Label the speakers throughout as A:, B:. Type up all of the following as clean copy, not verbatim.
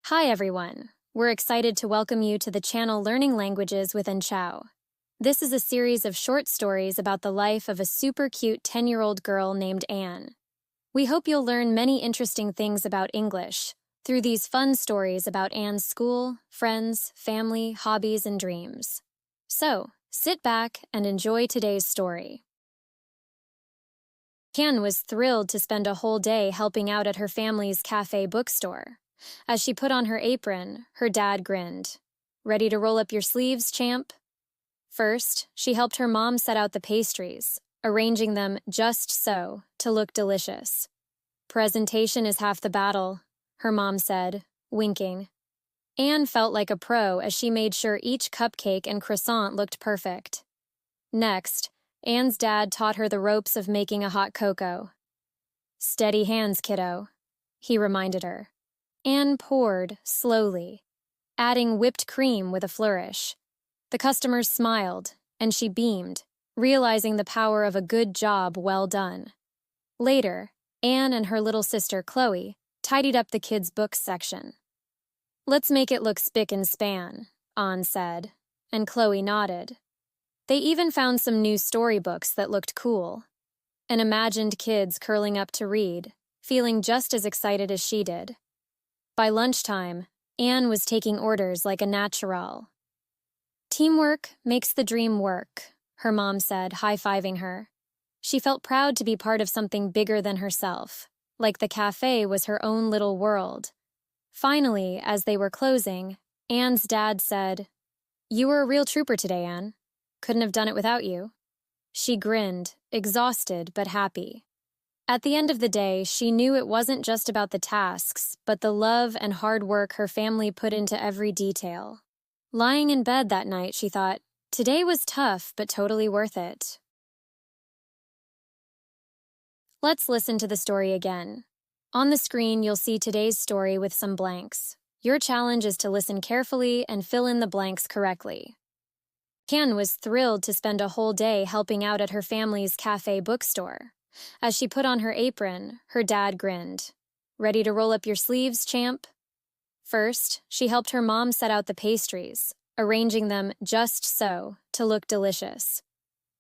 A: Hi everyone! We're excited to welcome you to the channel Learning Languages with Enchao. This is a series of short stories about the life of a super cute 10-year-old girl named Anne. We hope you'll learn many interesting things about English through these fun stories about Anne's school, friends, family, hobbies, and dreams. So, sit back and enjoy today's story. Anne was thrilled to spend a whole day helping out at her family's Café Bookstore. As she put on her apron, her dad grinned. "Ready to roll up your sleeves, champ?" First, she helped her mom set out the pastries, arranging them just so to look delicious. "Presentation is half the battle," her mom said, winking. Anne felt like a pro as she made sure each cupcake and croissant looked perfect. Next, Anne's dad taught her the ropes of making a hot cocoa. "Steady hands, kiddo," he reminded her. Anne poured slowly, adding whipped cream with a flourish. The customers smiled, and she beamed, realizing the power of a good job well done. Later, Anne and her little sister Chloe tidied up the kids' books section. "Let's make it look spick and span," Anne said, and Chloe nodded. They even found some new storybooks that looked cool, and imagined kids curling up to read, feeling just as excited as she did. By lunchtime, Anne was taking orders like a natural. "Teamwork makes the dream work," her mom said, high-fiving her. She felt proud to be part of something bigger than herself, like the cafe was her own little world. Finally, as they were closing, Anne's dad said, "You were a real trooper today, Anne. Couldn't have done it without you." She grinned, exhausted but happy. At the end of the day, she knew it wasn't just about the tasks, but the love and hard work her family put into every detail. Lying in bed that night, she thought, "Today was tough, but totally worth it." Let's listen to the story again. On the screen, you'll see today's story with some blanks. Your challenge is to listen carefully and fill in the blanks correctly. Anne was thrilled to spend a whole day helping out at her family's Café Bookstore. As she put on her apron, her dad grinned. "Ready to roll up your sleeves, champ?" First, she helped her mom set out the pastries, arranging them just so to look delicious.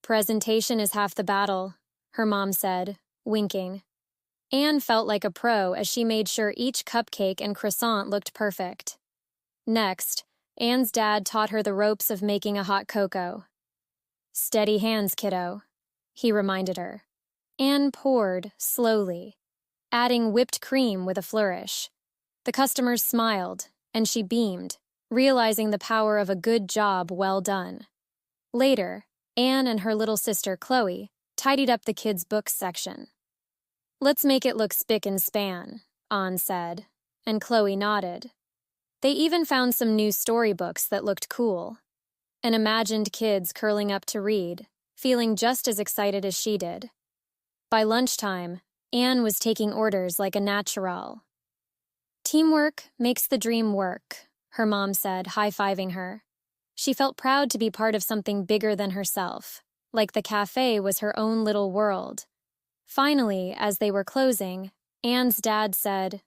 A: "Presentation is half the battle," her mom said, winking. Anne felt like a pro as she made sure each cupcake and croissant looked perfect. Next, Anne's dad taught her the ropes of making a hot cocoa. "Steady hands, kiddo," he reminded her. Anne poured slowly, adding whipped cream with a flourish. The customers smiled, and she beamed, realizing the power of a good job well done. Later, Anne and her little sister Chloe tidied up the kids' books section. "Let's make it look spick and span," Anne said, and Chloe nodded. They even found some new storybooks that looked cool, and imagined kids curling up to read, feeling just as excited as she did. By lunchtime, Anne was taking orders like a natural. "Teamwork makes the dream work," her mom said, high-fiving her. She felt proud to be part of something bigger than herself, like the cafe was her own little world. Finally, as they were closing, Anne's dad said,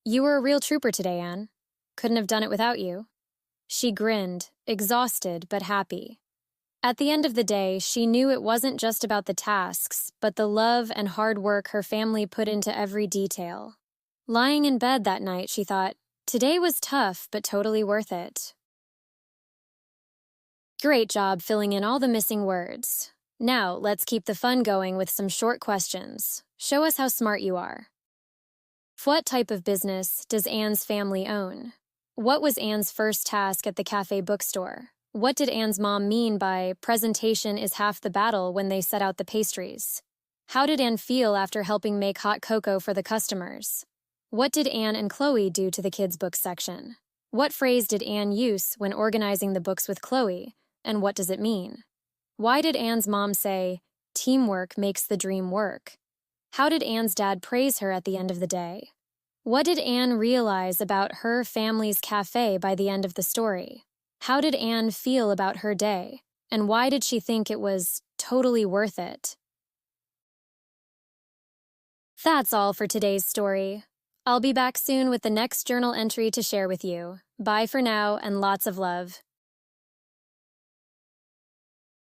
A: "You were a real trooper today, Anne. Couldn't have done it without you." She grinned, exhausted but happy. At the end of the day, she knew it wasn't just about the tasks, but the love and hard work her family put into every detail. Lying in bed that night, she thought, "Today was tough, but totally worth it." Great job filling in all the missing words. Now, let's keep the fun going with some short questions. Show us how smart you are. What type of business does Anne's family own? What was Anne's first task at the Café Bookstore? What did Anne's mom mean by "presentation is half the battle" when they set out the pastries? How did Anne feel after helping make hot cocoa for the customers? What did Anne and Chloe do to the kids' books section? What phrase did Anne use when organizing the books with Chloe, and what does it mean? Why did Anne's mom say, "Teamwork makes the dream work"? How did Anne's dad praise her at the end of the day? What did Anne realize about her family's cafe by the end of the story? How did Anne feel about her day, and why did she think it was totally worth it? That's all for today's story. I'll be back soon with the next journal entry to share with you. Bye for now and lots of love.